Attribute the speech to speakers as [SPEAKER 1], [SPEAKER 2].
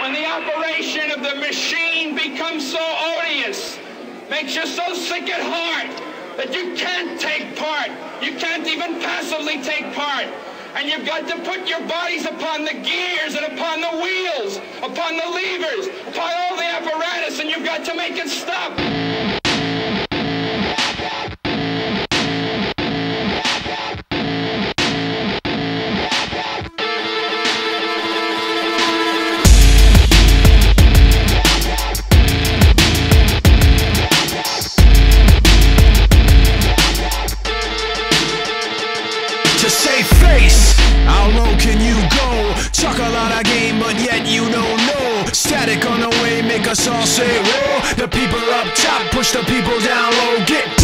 [SPEAKER 1] And the operation of the machine becomes so odious, makes you so sick at heart that you can't take part. You can't even passively take part. And you've got to put your bodies upon the gears and upon the wheels, upon the levers, upon all the apparatus, and you've got to make it stop.
[SPEAKER 2] To save face, how low can you go? Chuck a lot of game, but yet you don't know. Static on the way, make us all say whoa. The people up top push the people down low. Get